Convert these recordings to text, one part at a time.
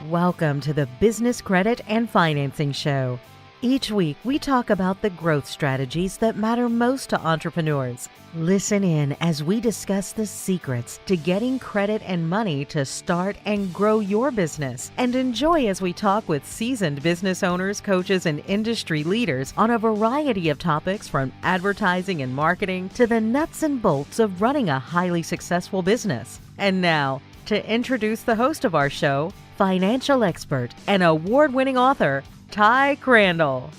Welcome to the Business Credit and Financing Show. Each week, we talk about the growth strategies that matter most to entrepreneurs. Listen in as we discuss the secrets to getting credit and money to start and grow your business. And enjoy as we talk with seasoned business owners, coaches, and industry leaders on a variety of topics from advertising and marketing to the nuts and bolts of running a highly successful business. And now, to introduce the host of our show, financial expert and award-winning author, Ty Crandall.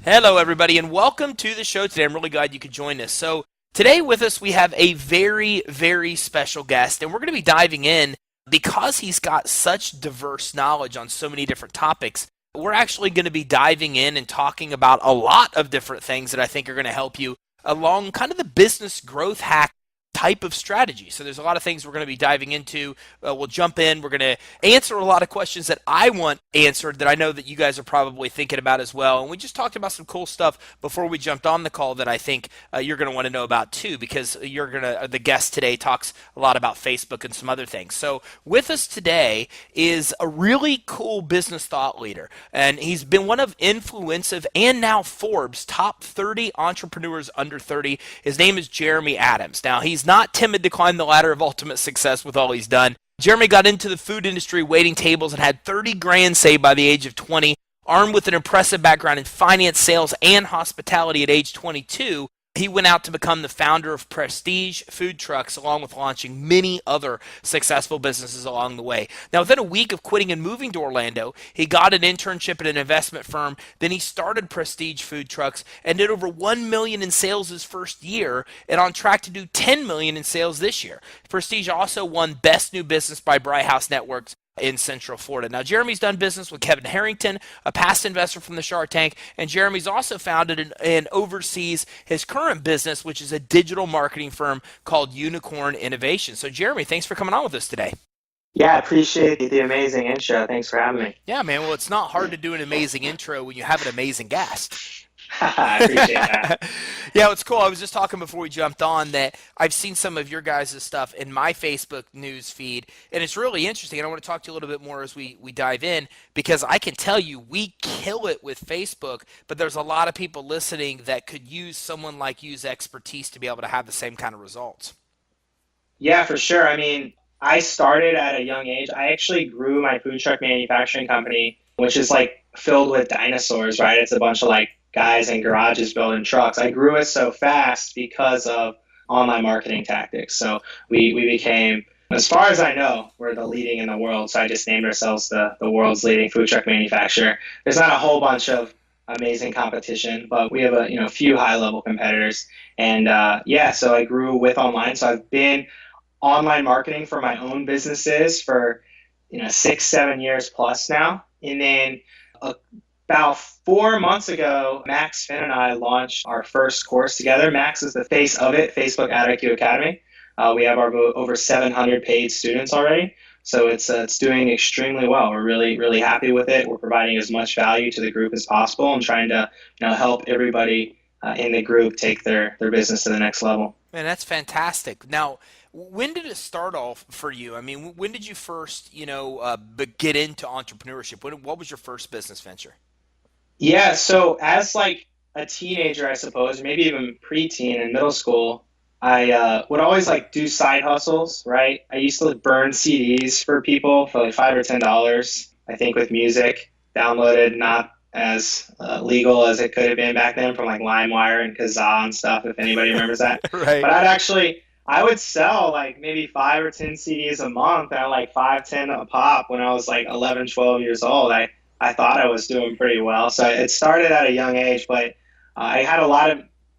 Hello, everybody, and welcome to the show today. I'm really glad you could join us. So today with us, we have a very, very special guest, and we're going to be diving in because he's got such diverse knowledge on so many different topics. We're actually going to be diving in and talking about a lot of different things that I think are going to help you along kind of the business growth hack type of strategy. So there's a lot of things we're going to be diving into. We'll jump in. We're going to answer a lot of questions that I want answered that I know that you guys are probably thinking about as well. And we just talked about some cool stuff before we jumped on the call that I think you're going to want to know about too, because the guest today talks a lot about Facebook and some other things. So with us today is a really cool business thought leader, and he's been one of Influencive and now Forbes top 30 entrepreneurs under 30. His name is Jeremey Adams. Now, he's not timid to climb the ladder of ultimate success with all he's done. Jeremey got into the food industry waiting tables and had 30 grand saved by the age of 20. Armed with an impressive background in finance, sales, and hospitality at age 22, he went out to become the founder of Prestige Food Trucks, along with launching many other successful businesses along the way. Now, within a week of quitting and moving to Orlando, he got an internship at an investment firm. Then he started Prestige Food Trucks and did over $1 million in sales his first year, and on track to do $10 million in sales this year. Prestige also won Best New Business by Brighthouse Networks in Central Florida. Now, Jeremey's done business with Kevin Harrington, a past investor from the Shark Tank, and Jeremey's also founded and oversees his current business, which is a digital marketing firm called Unicorn Innovation. So, Jeremey, thanks for coming on with us today. Yeah, I appreciate the amazing intro. Thanks for having me. Yeah, man. Well, it's not hard to do an amazing intro when you have an amazing guest. I appreciate that. Yeah, it's cool. I was just talking before we jumped on that I've seen some of your guys' stuff in my Facebook news feed, and it's really interesting. And I want to talk to you a little bit more as we dive in, because I can tell you we kill it with Facebook, but there's a lot of people listening that could use someone like you's expertise to be able to have the same kind of results. Yeah, for sure. I mean, I started at a young age. I actually grew my food truck manufacturing company, which is like filled with dinosaurs, right? It's a bunch of like guys in garages building trucks. I grew it so fast because of online marketing tactics. So we became, as far as I know, we're the leading in the world. So I just named ourselves the world's leading food truck manufacturer. There's not a whole bunch of amazing competition, but we have a few high level competitors. And so I grew with online. So I've been online marketing for my own businesses for 6-7 years plus now. And then about 4 months ago, Max Finn and I launched our first course together. Max is the face of it, Facebook Ad IQ Academy. We have over 700 paid students already, so it's doing extremely well. We're really, really happy with it. We're providing as much value to the group as possible and trying to help everybody in the group take their business to the next level. Man, that's fantastic. Now, when did it start off for you? I mean, when did you first, get into entrepreneurship? What was your first business venture? Yeah, so as like a teenager, I suppose, maybe even preteen in middle school, I would always like do side hustles, right? I used to burn CDs for people for like $5 or $10, I think, with music downloaded, not as legal as it could have been back then, from like LimeWire and Kazaa and stuff, if anybody remembers that. Right. But I would sell like maybe 5 or 10 CDs a month, and like 5-10 a pop when I was like 11, 12 years old. I thought I was doing pretty well. So it started at a young age, but I had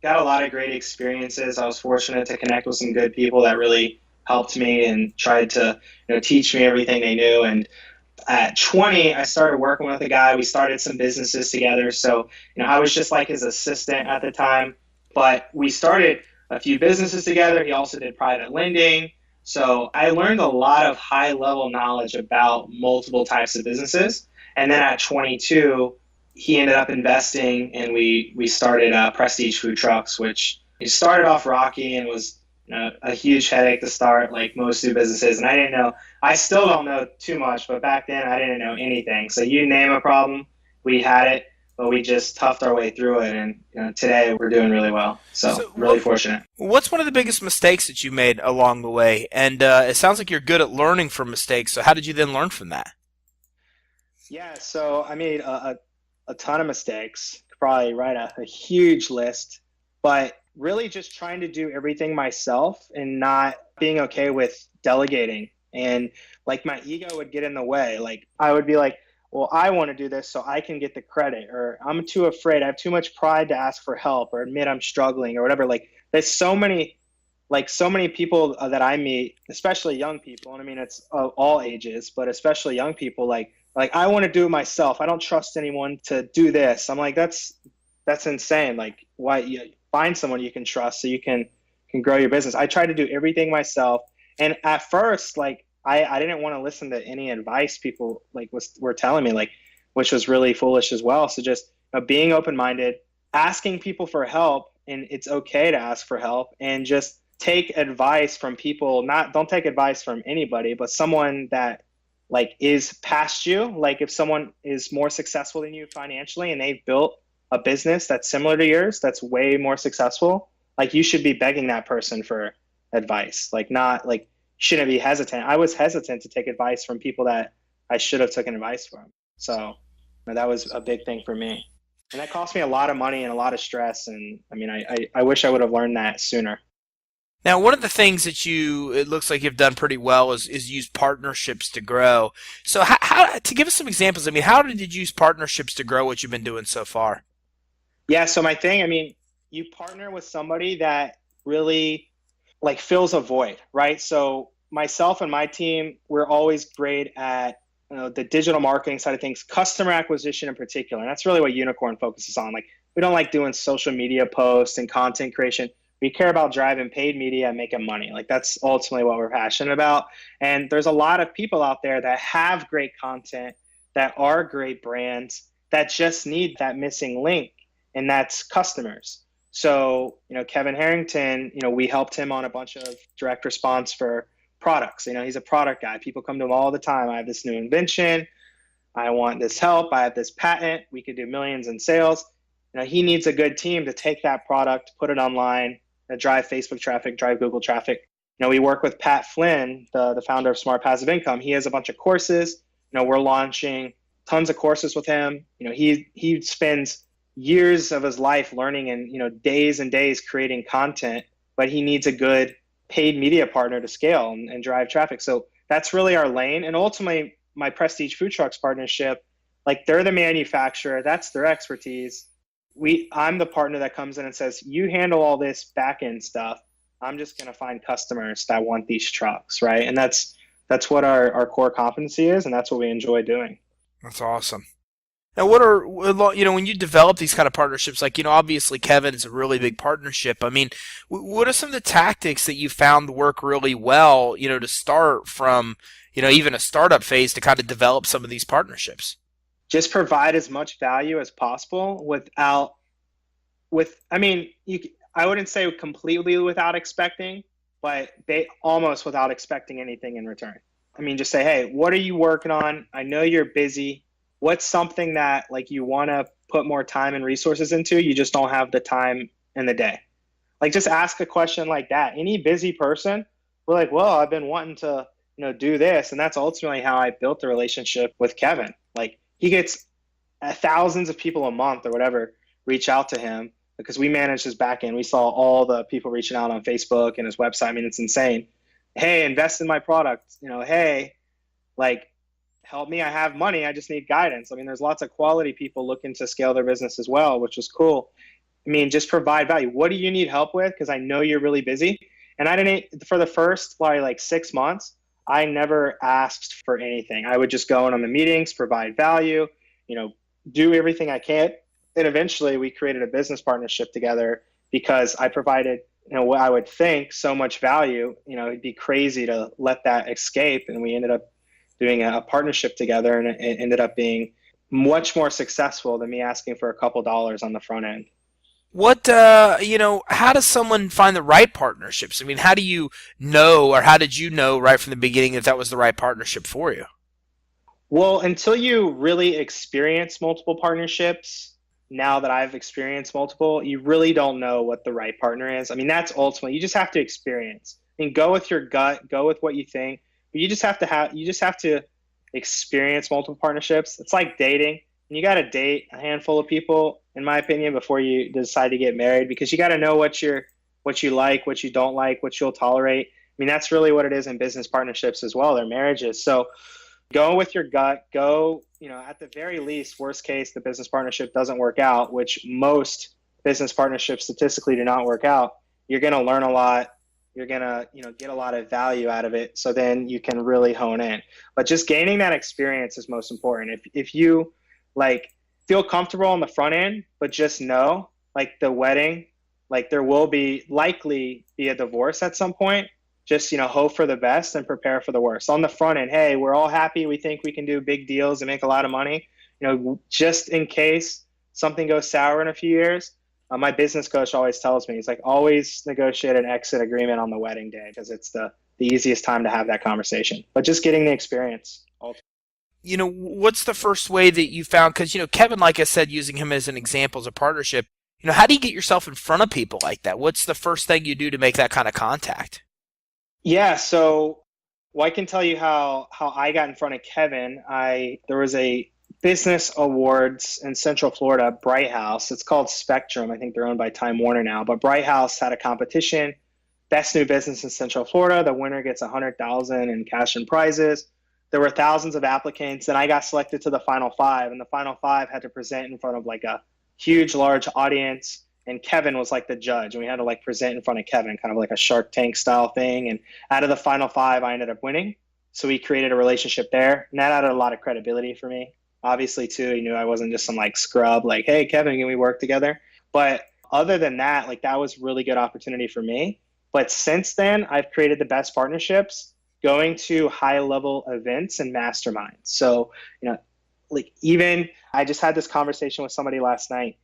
got a lot of great experiences. I was fortunate to connect with some good people that really helped me and tried to teach me everything they knew. And at 20, I started working with a guy. We started some businesses together. So I was just like his assistant at the time, but we started a few businesses together. He also did private lending. So I learned a lot of high level knowledge about multiple types of businesses. And then at 22, he ended up investing, and we started Prestige Food Trucks, which it started off rocky and was a huge headache to start, like most new businesses. And I didn't know, I still don't know too much, but back then I didn't know anything. So you name a problem, we had it, but we just toughed our way through it. And today we're doing really well. So really fortunate. What's one of the biggest mistakes that you made along the way? And it sounds like you're good at learning from mistakes. So how did you then learn from that? Yeah, so I made a ton of mistakes, probably write a huge list, but really just trying to do everything myself and not being okay with delegating. And like my ego would get in the way. Like I would be like, well, I want to do this so I can get the credit, or I'm too afraid. I have too much pride to ask for help or admit I'm struggling or whatever. Like there's so many people that I meet, especially young people. And I mean, it's all ages, but especially young people, like I want to do it myself. I don't trust anyone to do this. I'm like, that's insane. Like why you find someone you can trust so you can grow your business. I try to do everything myself. And at first, like I didn't want to listen to any advice people were telling me, like, which was really foolish as well. So just being open-minded, asking people for help, and it's okay to ask for help, and just take advice from people. Don't take advice from anybody, but someone that like is past you. Like if someone is more successful than you financially and they've built a business that's similar to yours, that's way more successful, like you should be begging that person for advice. Like not like shouldn't be hesitant. I was hesitant to take advice from people that I should have taken advice from. So that was a big thing for me. And that cost me a lot of money and a lot of stress. And I mean, I wish I would have learned that sooner. Now, one of the things that it looks like you've done pretty well is use partnerships to grow. So how to give us some examples, I mean, how did you use partnerships to grow what you've been doing so far? Yeah, so my thing, I mean, you partner with somebody that really like fills a void, right? So myself and my team, we're always great at the digital marketing side of things, customer acquisition in particular. And that's really what Unicorn focuses on. Like we don't like doing social media posts and content creation. We care about driving paid media and making money. Like that's ultimately what we're passionate about. And there's a lot of people out there that have great content, that are great brands, that just need that missing link, and that's customers. So, Kevin Harrington, we helped him on a bunch of direct response for products. He's a product guy. People come to him all the time. I have this new invention. I want this help. I have this patent. We could do millions in sales. He needs a good team to take that product, put it online, drive Facebook traffic, drive Google traffic. We work with Pat Flynn, the founder of Smart Passive Income. He has a bunch of courses. We're launching tons of courses with him. He spends years of his life learning and days and days creating content, but he needs a good paid media partner to scale and drive traffic. So that's really our lane. And ultimately, my Prestige Food Trucks partnership, like they're the manufacturer, that's their expertise. I'm the partner that comes in and says, you handle all this back end stuff. I'm just going to find customers that want these trucks, right? And that's what our core competency is, and that's what we enjoy doing. That's awesome. Now, when you develop these kind of partnerships, like, obviously Kevin is a really big partnership. I mean, what are some of the tactics that you found work really well, to start from, even a startup phase to kind of develop some of these partnerships? Just provide as much value as possible I wouldn't say completely without expecting, but almost without expecting anything in return. I mean, just say, hey, what are you working on? I know you're busy. What's something that like you want to put more time and resources into? You just don't have the time in the day. Like just ask a question like that. Any busy person, we're like, well, I've been wanting to, do this. And that's ultimately how I built the relationship with Kevin. Like he gets thousands of people a month or whatever reach out to him because we manage his back end. We saw all the people reaching out on Facebook and his website. I mean, it's insane. Hey, invest in my product. Hey, like, help me. I have money. I just need guidance. I mean, there's lots of quality people looking to scale their business as well, which is cool. I mean, just provide value. What do you need help with? Because I know you're really busy. And I didn't, for the first probably like 6 months, I never asked for anything. I would just go in on the meetings, provide value, do everything I can. And eventually we created a business partnership together because I provided, what I would think so much value. It'd be crazy to let that escape. And we ended up doing a partnership together, and it ended up being much more successful than me asking for a couple dollars on the front end. How does someone find the right partnerships? I mean, how do you know, or how did you know right from the beginning that was the right partnership for you? Well, until you really experience multiple partnerships, now that I've experienced multiple, you really don't know what the right partner is. I mean, that's ultimately, you just have to experience. I mean, go with your gut, go with what you think, but you just have to experience multiple partnerships. It's like dating. And you got to date a handful of people, in my opinion, before you decide to get married, because you got to know what you like, what you don't like, what you'll tolerate. I mean, that's really what it is in business partnerships as well, their marriages. So go with your gut. Go, at the very least, worst case, the business partnership doesn't work out, which most business partnerships statistically do not work out. You're going to learn a lot. You're going to, get a lot of value out of it. So then you can really hone in. But just gaining that experience is most important. If you like feel comfortable on the front end, but just know like the wedding, like there will likely be a divorce at some point. Just hope for the best and prepare for the worst. On the front end, hey, we're all happy, we think we can do big deals and make a lot of money, just in case something goes sour in a few years. My business coach always tells me, he's like, always negotiate an exit agreement on the wedding day, because it's the easiest time to have that conversation. But just getting the experience. What's the first way that you found, because Kevin, like I said, using him as an example as a partnership, how do you get yourself in front of people like that? What's the first thing you do to make that kind of contact? Yeah, so I can tell you how I got in front of Kevin. There was a business awards in Central Florida, Bright House. It's called Spectrum. I think they're owned by Time Warner now. But Bright House had a competition, best new business in Central Florida. The winner gets $100,000 in cash and prizes. There were thousands of applicants, and I got selected to the final five. And the final five had to present in front of like a huge, large audience. And Kevin was like the judge, and we had to like present in front of Kevin, kind of like a Shark Tank style thing. And out of the final five, I ended up winning. So we created a relationship there, and that added a lot of credibility for me. Obviously, too, he knew I wasn't just some like scrub, like, hey, Kevin, can we work together? But other than that, like that was really good opportunity for me. But since then, I've created the best partnerships going to high level events and masterminds. So, like even I just had this conversation with somebody last night.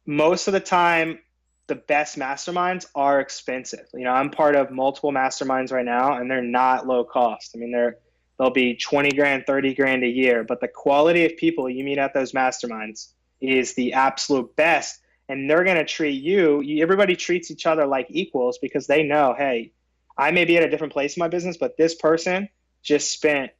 Most of the time, the best masterminds are expensive. I'm part of multiple masterminds right now, and they're not low cost. I mean, they'll be 20 grand, 30 grand a year, but the quality of people you meet at those masterminds is the absolute best. And they're going to treat everybody treats each other like equals, because they know, hey, I may be at a different place in my business, but this person just spent,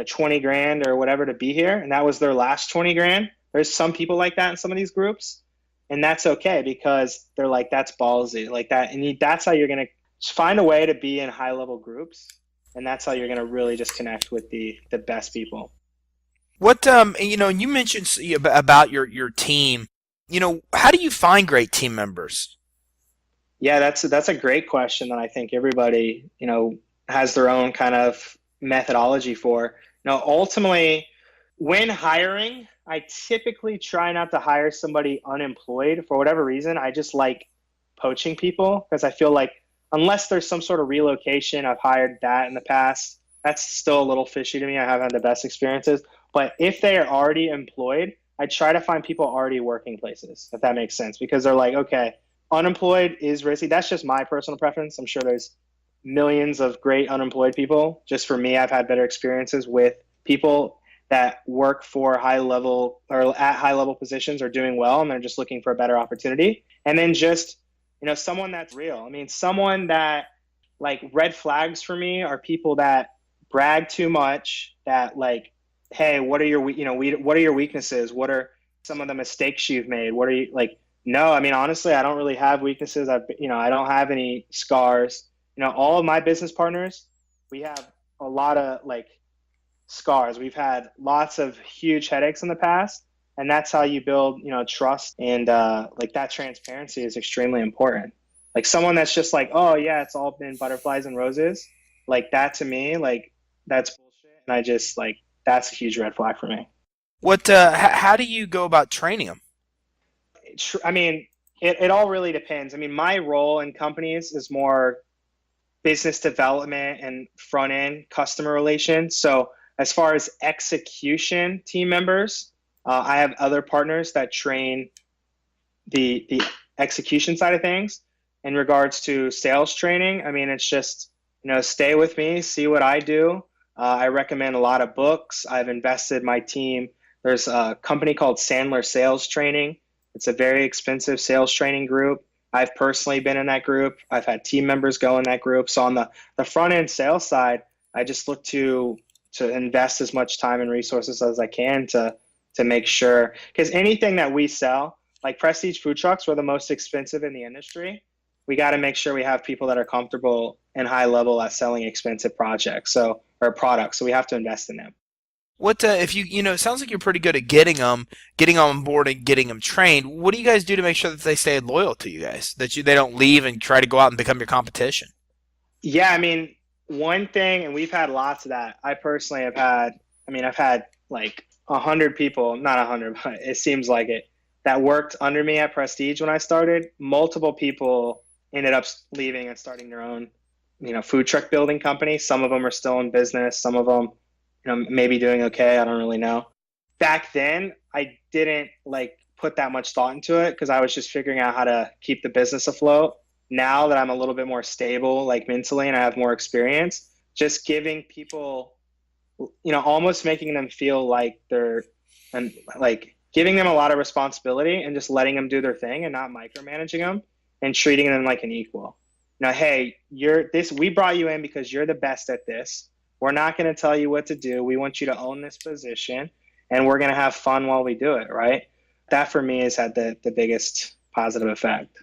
20 grand or whatever to be here, and that was their last 20 grand. There's some people like that in some of these groups. And that's okay, because they're like, that's ballsy, like that. And that's how you're going to find a way to be in high level groups. And that's how you're going to really just connect with the best people. What, you mentioned about your team, how do you find great team members? Yeah, that's a great question that I think everybody, has their own kind of methodology for. Ultimately, when hiring, I typically try not to hire somebody unemployed for whatever reason. I just like poaching people, because I feel like unless there's some sort of relocation, I've hired that in the past. That's still a little fishy to me. I haven't had the best experiences. But if they are already employed, I try to find people already working places, if that makes sense, because they're like, okay, unemployed is risky. That's just my personal preference. I'm sure there's millions of great unemployed people. Just for me, I've had better experiences with people that work for high level or at high level positions are doing well, and they're just looking for a better opportunity. And then just, someone that's real. I mean, someone that, like, red flags for me are people that brag too much, that like, hey, what are your weaknesses? What are some of the mistakes you've made? What are you like? No, I mean, honestly, I don't really have weaknesses. I don't have any scars. All of my business partners, we have a lot of like scars. We've had lots of huge headaches in the past, and that's how you build, trust. And like that transparency is extremely important. Like someone that's just like, oh yeah, it's all been butterflies and roses, like that to me, like that's bullshit. And I just like, that's a huge red flag for me. How do you go about training them? I mean, it all really depends. I mean, my role in companies is more business development and front end customer relations. So as far as execution team members, I have other partners that train the execution side of things. In regards to sales training, I mean, it's just, stay with me, see what I do. I recommend a lot of books. I've invested my team. There's a company called Sandler Sales Training. It's a very expensive sales training group. I've personally been in that group. I've had team members go in that group. So on the front end sales side, I just look to invest as much time and resources as I can to make sure, because anything that we sell, like Prestige food trucks, we're the most expensive in the industry. We got to make sure we have people that are comfortable and high level at selling expensive products. So we have to invest in them. What if it sounds like you're pretty good at getting on board and getting them trained. What do you guys do to make sure that they stay loyal to you guys, that they don't leave and try to go out and become your competition? Yeah, I mean, one thing, and we've had lots of that. I personally have had, I've had like 100 people, not 100, but it seems like it, that worked under me at Prestige when I started. Multiple people ended up leaving and starting their own, food truck building company. Some of them are still in business. Some of them, maybe doing okay. I don't really know. Back then, I didn't put that much thought into it because I was just figuring out how to keep the business afloat. Now that I'm a little bit more stable, mentally, and I have more experience, just giving people, almost making them feel like they're, and giving them a lot of responsibility and just letting them do their thing and not micromanaging them and treating them like an equal. Hey, we brought you in because you're the best at this. We're not going to tell you what to do. We want you to own this position, and we're going to have fun while we do it, right? That for me has had the biggest positive effect.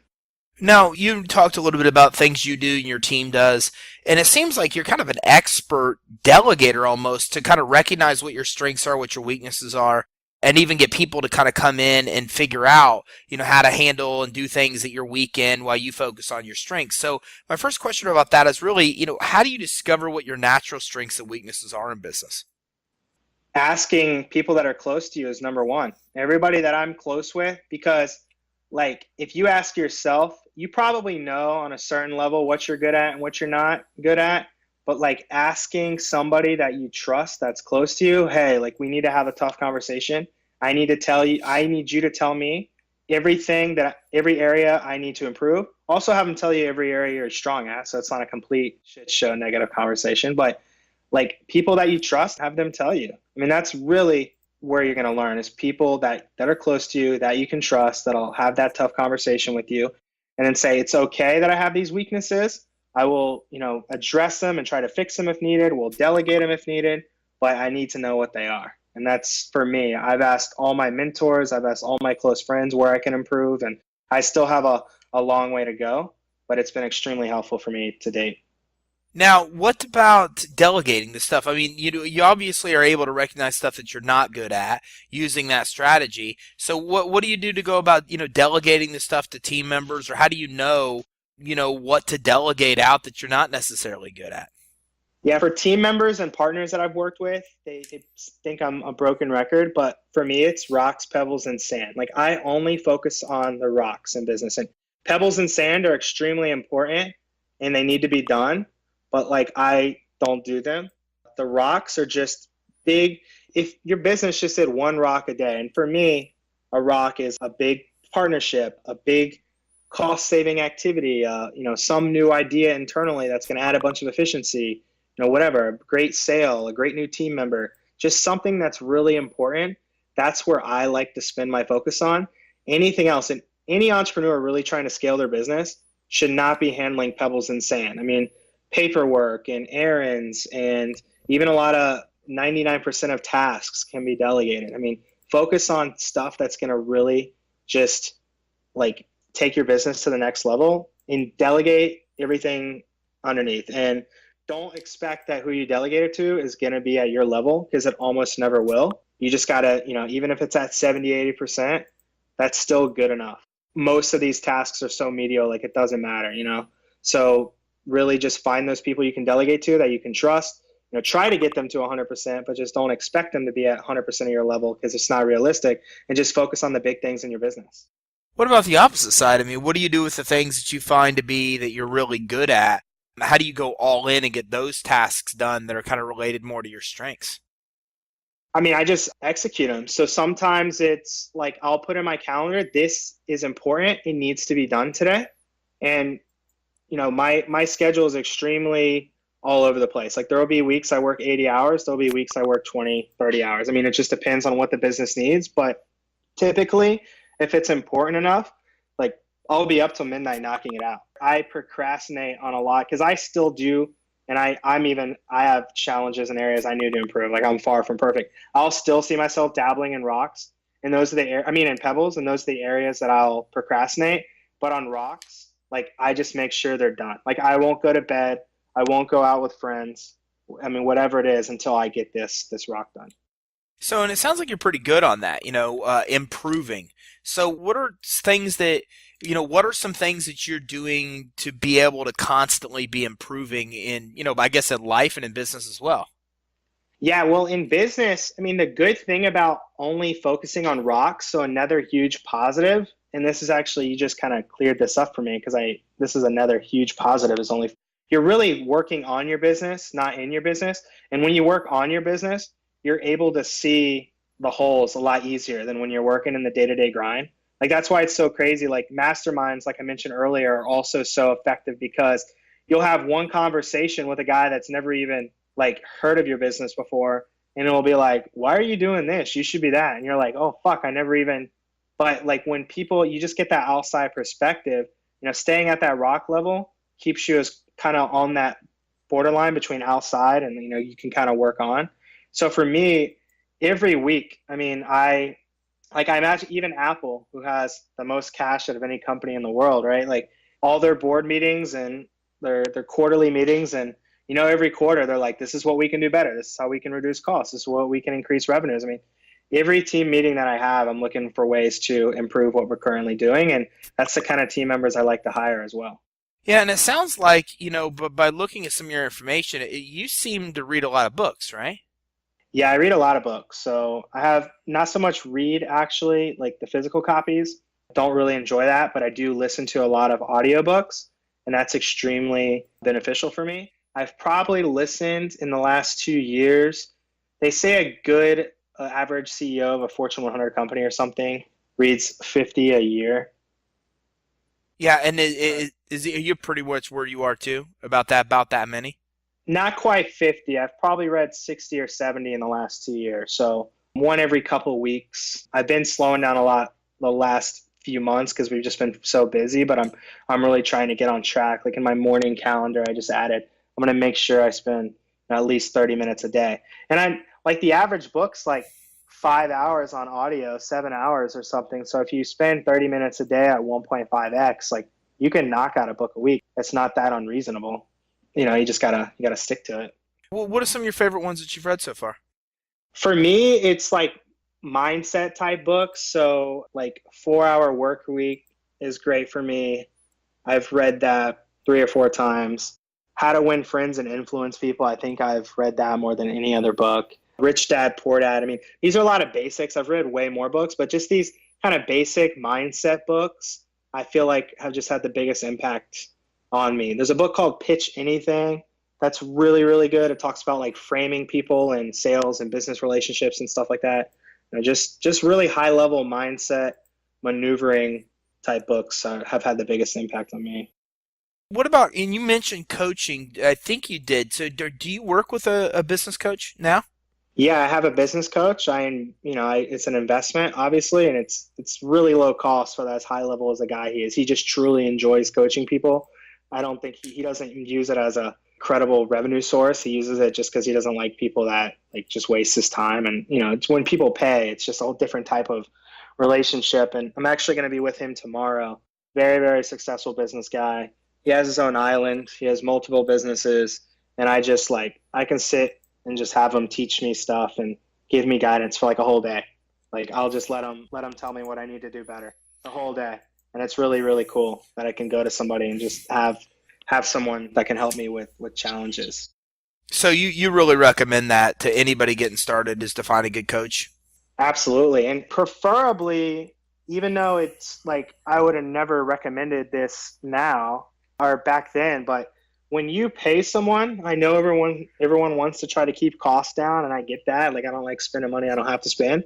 Now, you talked a little bit about things you do and your team does, and it seems like you're kind of an expert delegator almost to kind of recognize what your strengths are, what your weaknesses are, and even get people to kind of come in and figure out, how to handle and do things that you're weak in while you focus on your strengths. So my first question about that is really, how do you discover what your natural strengths and weaknesses are in business? Asking people that are close to you is number one. Everybody that I'm close with, because if you ask yourself, you probably know on a certain level what you're good at and what you're not good at. But asking somebody that you trust that's close to you, hey, we need to have a tough conversation. I need you to tell me every area I need to improve. Also have them tell you every area you're strong at. So it's not a complete shit show negative conversation, but people that you trust, have them tell you. That's really where you're going to learn, is people that are close to you, that you can trust, that'll have that tough conversation with you and then say, it's okay that I have these weaknesses. I will, address them and try to fix them if needed. We'll delegate them if needed, but I need to know what they are. And that's for me. I've asked all my mentors, I've asked all my close friends where I can improve, and I still have a long way to go, but it's been extremely helpful for me to date. Now, what about delegating the stuff? You obviously are able to recognize stuff that you're not good at using that strategy. So what do you do to go about, delegating the stuff to team members, or how do you know what to delegate out that you're not necessarily good at? Yeah, for team members and partners that I've worked with, they think I'm a broken record, but for me, it's rocks, pebbles, and sand. I only focus on the rocks in business, and pebbles and sand are extremely important and they need to be done, but I don't do them. The rocks are just big. If your business just did one rock a day, and for me, a rock is a big partnership, a big cost-saving activity, some new idea internally that's going to add a bunch of efficiency, whatever, a great sale, a great new team member, just something that's really important. That's where I like to spend my focus on. Anything else, and any entrepreneur really trying to scale their business should not be handling pebbles and sand. Paperwork and errands, and even a lot of 99% of tasks can be delegated. Focus on stuff that's going to really just take your business to the next level, and delegate everything underneath. And don't expect that who you delegate it to is going to be at your level, because it almost never will. You just got to, even if it's at 70, 80%, that's still good enough. Most of these tasks are so mediocre, it doesn't matter, So really just find those people you can delegate to that you can trust. Try to get them to 100%, but just don't expect them to be at 100% of your level, because it's not realistic, and just focus on the big things in your business. What about the opposite side? What do you do with the things that you find to be that you're really good at? How do you go all in and get those tasks done that are kind of related more to your strengths? I mean, I just execute them. So sometimes it's like I'll put in my calendar, this is important. It needs to be done today. And my schedule is extremely all over the place. Like there will be weeks I work 80 hours, there'll be weeks I work 20, 30 hours. I mean, it just depends on what the business needs, but typically if it's important enough, like I'll be up till midnight knocking it out. I procrastinate on a lot because I still do, and I have challenges and areas I need to improve. Like I'm far from perfect. I'll still see myself dabbling in rocks, and those are in pebbles, and those are the areas that I'll procrastinate. But on rocks, like I just make sure they're done. Like I won't go to bed, I won't go out with friends. I mean, whatever it is until I get this rock done. So, and it sounds like you're pretty good on that, improving. So what are things that, what are some things that you're doing to be able to constantly be improving in, I guess in life and in business as well? Yeah, well, in business, I mean, the good thing about only focusing on rocks, so another huge positive, and this is actually, you just kind of cleared this up for me because this is another huge positive is only, you're really working on your business, not in your business. And when you work on your business, you're able to see the holes a lot easier than when you're working in the day-to-day grind. Like that's why it's so crazy. Like masterminds, like I mentioned earlier, are also so effective because you'll have one conversation with a guy that's never even like heard of your business before, and it'll be like, why are you doing this? You should be that. And you're like, oh fuck, I never even. But like when people, you just get that outside perspective, staying at that rock level keeps you as kind of on that borderline between outside and, you can kind of work on. So for me, every week, I mean, I imagine even Apple, who has the most cash out of any company in the world, right? Like all their board meetings and their quarterly meetings, and every quarter they're like, this is what we can do better. This is how we can reduce costs. This is what we can increase revenues. I mean, every team meeting that I have, I'm looking for ways to improve what we're currently doing, and that's the kind of team members I like to hire as well. Yeah, and it sounds like, but by looking at some of your information, you seem to read a lot of books, right? Yeah, I read a lot of books. So I have not so much read actually, like the physical copies. Don't really enjoy that, but I do listen to a lot of audiobooks, and that's extremely beneficial for me. I've probably listened in the last 2 years. They say a good average CEO of a Fortune 100 company or something reads 50 a year. Yeah, and you're pretty much where you are too, about that many? Not quite 50. I've probably read 60 or 70 in the last 2 years. So one every couple of weeks. I've been slowing down a lot the last few months because we've just been so busy, but I'm really trying to get on track. Like in my morning calendar, I just added, I'm going to make sure I spend at least 30 minutes a day. And I'm like the average book's like 5 hours on audio, 7 hours or something. So if you spend 30 minutes a day at 1.5x, like you can knock out a book a week. It's not that unreasonable. You just gotta stick to it. Well, what are some of your favorite ones that you've read so far? For me, it's like mindset type books. So like 4 Hour Work Week is great for me. I've read that 3 or 4 times. How to Win Friends and Influence People. I think I've read that more than any other book. Rich Dad, Poor Dad. I mean, these are a lot of basics. I've read way more books, but just these kind of basic mindset books, I feel like have just had the biggest impact on me. There's a book called Pitch Anything that's really, really good. It talks about like framing people and sales and business relationships and stuff like that. Just really high level mindset maneuvering type books have had the biggest impact on me. What about, and you mentioned coaching, I think you did. So do you work with a business coach now? Yeah, I have a business coach. It's an investment, obviously, and it's really low cost for that as high level as a guy he is. He just truly enjoys coaching people. I don't think he doesn't use it as a credible revenue source. He uses it just because he doesn't like people that like just waste his time. And it's when people pay, it's just a whole different type of relationship. And I'm actually going to be with him tomorrow. Very, very successful business guy. He has his own island. He has multiple businesses, and I can sit and just have him teach me stuff and give me guidance for like a whole day. Like I'll just let him tell me what I need to do better the whole day. And it's really, really cool that I can go to somebody and just have someone that can help me with challenges. So you really recommend that to anybody getting started, is to find a good coach? Absolutely. And preferably, even though it's like I would have never recommended this now or back then, but when you pay someone, I know everyone wants to try to keep costs down, and I get that. Like, I don't like spending money I don't have to spend.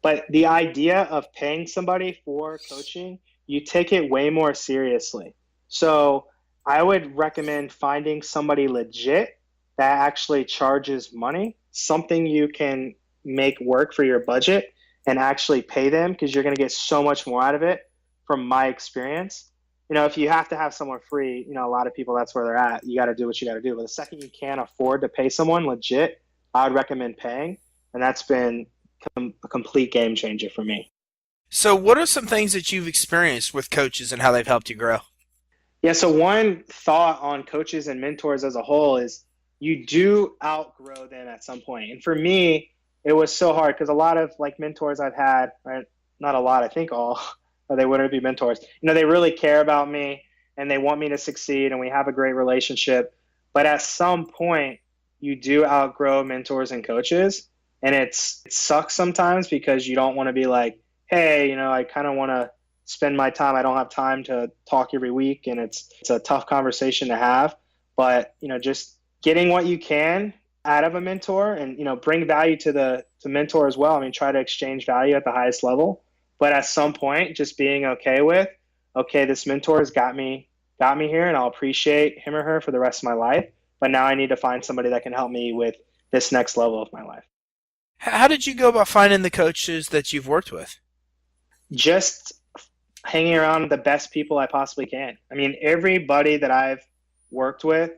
But the idea of paying somebody for coaching, you take it way more seriously. So I would recommend finding somebody legit that actually charges money, something you can make work for your budget and actually pay them, because you're going to get so much more out of it from my experience. If you have to have someone free, a lot of people, that's where they're at. You got to do what you got to do. But the second you can't afford to pay someone legit, I would recommend paying. And that's been a complete game changer for me. So what are some things that you've experienced with coaches and how they've helped you grow? Yeah, so one thought on coaches and mentors as a whole is you do outgrow them at some point. And for me, it was so hard because a lot of like mentors I've had, right? Not a lot, I think all, or they wouldn't be mentors. They really care about me and they want me to succeed and we have a great relationship. But at some point, you do outgrow mentors and coaches. And it sucks sometimes because you don't want to be like, hey, I kind of want to spend my time. I don't have time to talk every week, and it's a tough conversation to have. But just getting what you can out of a mentor, and bring value to the mentor as well. I mean, try to exchange value at the highest level. But at some point, just being okay with, okay, this mentor has got me here, and I'll appreciate him or her for the rest of my life. But now I need to find somebody that can help me with this next level of my life. How did you go about finding the coaches that you've worked with? Just hanging around the best people I possibly can. I mean, everybody that I've worked with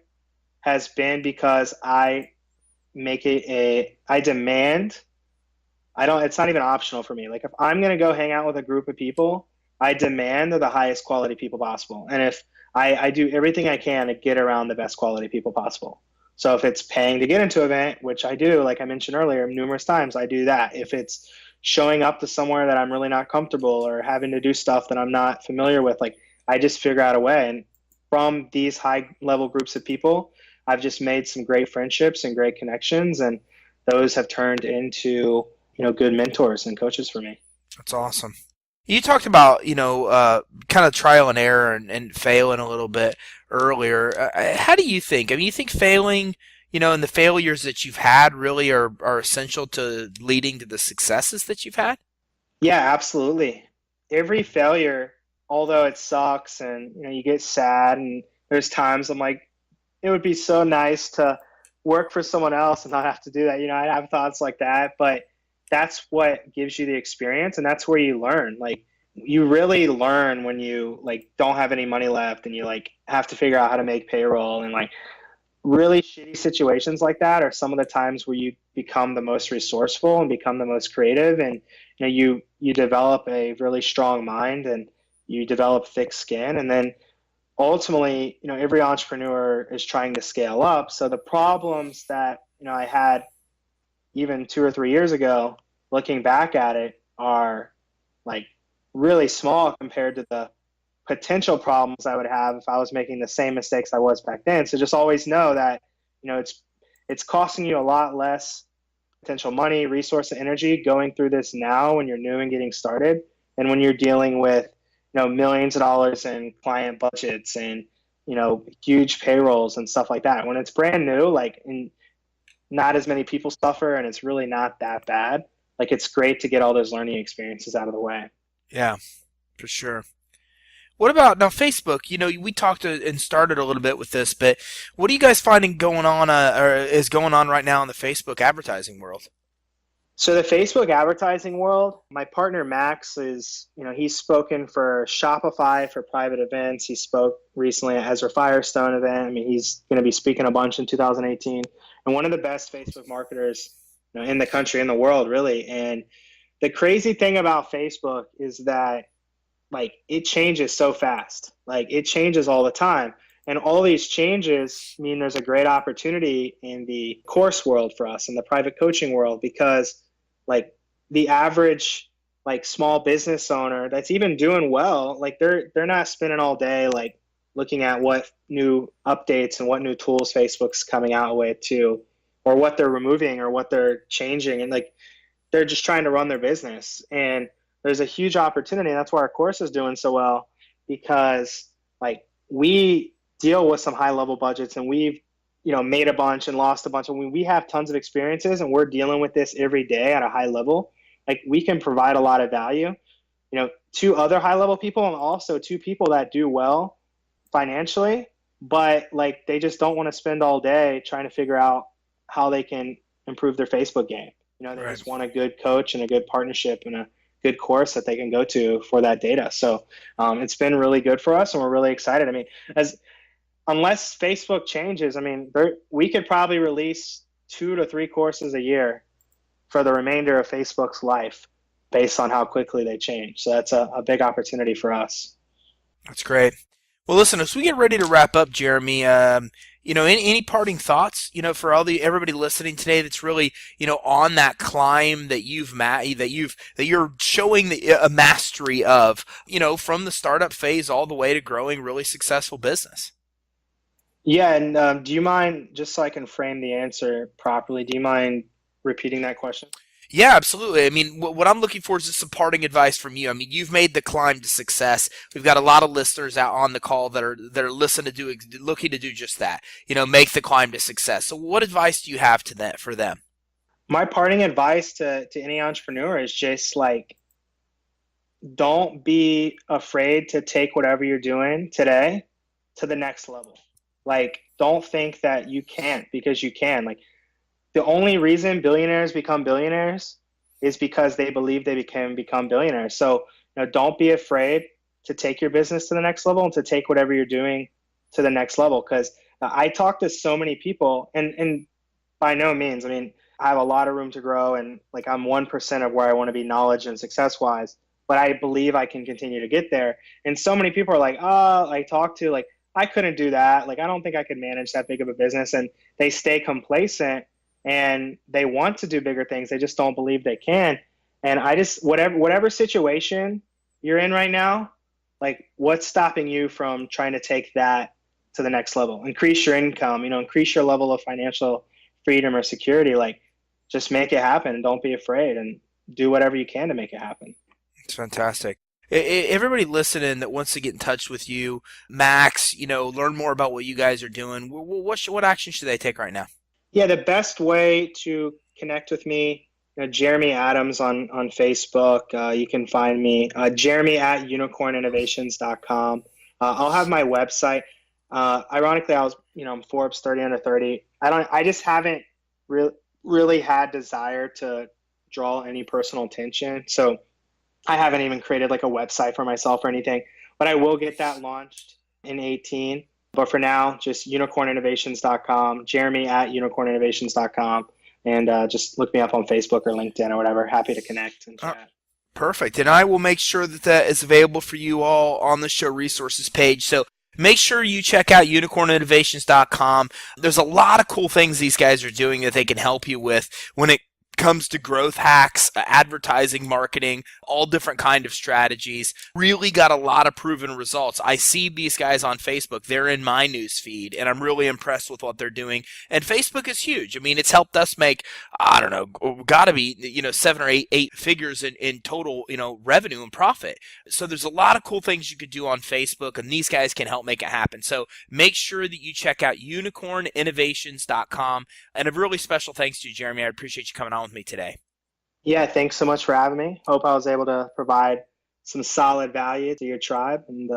has been because I make it I demand. It's not even optional for me. Like, if I'm going to go hang out with a group of people, I demand they're the highest quality people possible. And if I do everything I can to get around the best quality people possible. So if it's paying to get into an event, which I do, like I mentioned earlier, numerous times, I do that. If it's showing up to somewhere that I'm really not comfortable or having to do stuff that I'm not familiar with, like, I just figure out a way. And from these high level groups of people, I've just made some great friendships and great connections. And those have turned into, good mentors and coaches for me. That's awesome. You talked about, kind of trial and error and failing a little bit earlier. How do you think? I mean, you think failing, and the failures that you've had really are essential to leading to the successes that you've had? Yeah, absolutely. Every failure, although it sucks and, you get sad, and there's times I'm like, it would be so nice to work for someone else and not have to do that. I have thoughts like that, but that's what gives you the experience, and that's where you learn. Like, you really learn when you like don't have any money left and you like have to figure out how to make payroll, and like really shitty situations like that are some of the times where you become the most resourceful and become the most creative, and you develop a really strong mind and you develop thick skin, and then ultimately every entrepreneur is trying to scale up. So the problems that I had even 2 or 3 years ago, looking back at it, are like really small compared to the potential problems I would have if I was making the same mistakes I was back then. So just always know that, it's costing you a lot less potential money, resource, and energy going through this now when you're new and getting started, and when you're dealing with, millions of dollars in client budgets and, huge payrolls and stuff like that. When it's brand new, like, and not as many people suffer and it's really not that bad, like, it's great to get all those learning experiences out of the way. Yeah, for sure. What about now Facebook? We talked and started a little bit with this, but what are you guys finding going on or is going on right now in the Facebook advertising world? So the Facebook advertising world, my partner Max is, he's spoken for Shopify for private events. He spoke recently at Ezra Firestone event. I mean, he's going to be speaking a bunch in 2018, and one of the best Facebook marketers, in the country, in the world, really. And the crazy thing about Facebook is that, like, it changes so fast. Like, it changes all the time. And all these changes mean there's a great opportunity in the course world for us, in the private coaching world, because like the average like small business owner that's even doing well, like they're not spending all day like looking at what new updates and what new tools Facebook's coming out with to, or what they're removing or what they're changing. And like, they're just trying to run their business. And there's a huge opportunity. And that's why our course is doing so well, because like we deal with some high level budgets, and we've made a bunch and lost a bunch. And we have tons of experiences, and we're dealing with this every day at a high level. Like, we can provide a lot of value, to other high level people, and also to people that do well financially, but like they just don't want to spend all day trying to figure out how they can improve their Facebook game. They Right. just want a good coach and a good partnership and a good course that they can go to for that data. So it's been really good for us, and we're really excited. I mean, unless Facebook changes, we could probably release 2 to 3 courses a year for the remainder of Facebook's life based on how quickly they change. So that's a big opportunity for us. That's great. Well, listen, as we get ready to wrap up, Jeremy, any parting thoughts, for everybody listening today that's really, on that climb that you're showing a mastery of, from the startup phase all the way to growing really successful business? Yeah, and do you mind, just so I can frame the answer properly, do you mind repeating that question? Yeah, absolutely. I mean, what I'm looking for is just some parting advice from you. I mean, you've made the climb to success. We've got a lot of listeners out on the call that are looking to do just that. Make the climb to success. So, what advice do you have for them? My parting advice to any entrepreneur is just like, don't be afraid to take whatever you're doing today to the next level. Like, don't think that you can't, because you can. Like, the only reason billionaires become billionaires is because they believe they can become billionaires. So, don't be afraid to take your business to the next level and to take whatever you're doing to the next level. Because I talk to so many people, and by no means, I have a lot of room to grow, and like, I'm 1% of where I want to be knowledge and success wise, but I believe I can continue to get there. And so many people are like, I talk to, like, I couldn't do that. Like, I don't think I could manage that big of a business. And they stay complacent, and they want to do bigger things. They just don't believe they can. And whatever situation you're in right now, like, what's stopping you from trying to take that to the next level? Increase your income, increase your level of financial freedom or security. Like, just make it happen, and don't be afraid, and do whatever you can to make it happen. It's fantastic. Everybody listening that wants to get in touch with you, Max, learn more about what you guys are doing, what action should they take right now? Yeah, the best way to connect with me, Jeremy Adams on Facebook. You can find me, Jeremey at unicorninnovations.com. I'll have my website. Ironically, I'm Forbes 30 under 30. I just haven't really had desire to draw any personal attention. So I haven't even created like a website for myself or anything, but I will get that launched in 2018. But for now, just unicorninnovations.com, Jeremey at unicorninnovations.com, and just look me up on Facebook or LinkedIn or whatever. Happy to connect and chat. Perfect. And I will make sure that is available for you all on the show resources page. So make sure you check out unicorninnovations.com. There's a lot of cool things these guys are doing that they can help you with when it comes to growth hacks, advertising, marketing, all different kind of strategies. Really got a lot of proven results. I see these guys on Facebook. They're in my news feed, and I'm really impressed with what they're doing. And Facebook is huge. I mean, it's helped us make, I don't know, got to be, 7 or 8 figures in total, revenue and profit. So there's a lot of cool things you could do on Facebook, and these guys can help make it happen. So make sure that you check out unicorninnovations.com. And a really special thanks to you, Jeremy. I appreciate you coming on with me today. Yeah, thanks so much for having me. Hope I was able to provide some solid value to your tribe, and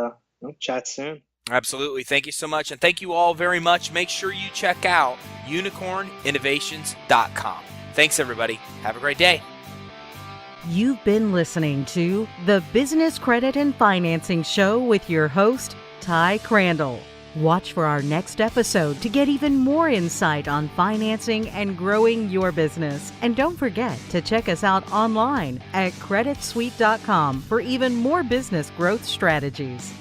chat soon. Absolutely. Thank you so much. And thank you all very much. Make sure you check out unicorninnovations.com. Thanks, everybody. Have a great day. You've been listening to the Business Credit and Financing Show with your host, Ty Crandall. Watch for our next episode to get even more insight on financing and growing your business. And don't forget to check us out online at creditsuite.com for even more business growth strategies.